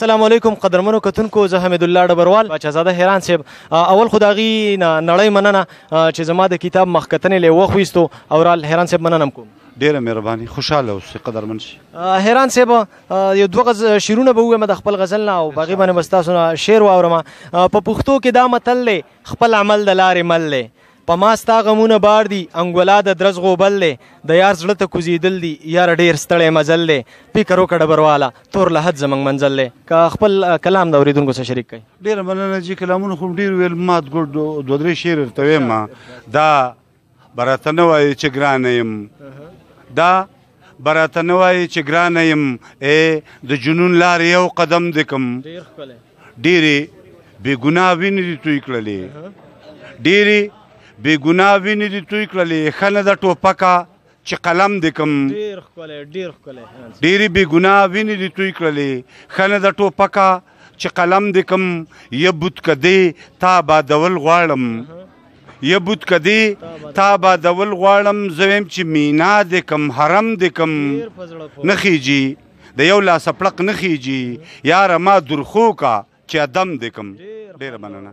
السلام علیکم قدرمنو کتونکو، زه حمید الله ډبروال باچازاده حیران صاحب. اول خو د هغې نړۍ مننه چې زما د کتاب مخکتنې له وخت ویستو او رال حیران صاحب مننه م کوم. ډېره مهرباني، خوشحاله اوسئ قدرمن شي. حیران صاحب یو دوه شعرونه به ووایم د خپل غزل نه او په هغې باندې به ستاسو نه شعر واورم. په پښتو کې دا متل دی، خپل عمل د لارې مل دی. په ما ستا غمونه بار دي، انګولا د درز غوبل دی. د یار زړه ته کوزېدل دي، یاره ډېر ستړی مزل دی. فکر وکړه ډبرواله، تور لحد زموږ منزل دی. که خپل کلام د اورېدونکو سره شریک کړئ. ډېره مننه جي، کلامونه خو ډېر ویل، ما دوه درې شعر درته ویم. دا به راته نه وایې چې ګرانه یم، دا به راته نه وایې چې ګرانه یم. د جنون لارې یو قدم دې کم، ډېرې بېګناه وینې دې توی کړلې، ډېرې بېګناه وینې دې توی کړلې. ښه نه ده ټوپکه چې قلم دې کم، ډېرې بېګناه وینې دې توی کړلې. ښه نه ده ټوپکه چې قلم دې کم. یه بوتکدې تا بادول غواړم، یه بوتکدې تا بادول غواړم. زه ویم چې مینا دې کم، حرم دې کم. نه خیجي د یو لاسه پړق نه خیجي، یاره ما درخو کا چې ادم دې کم. ډېره مننه.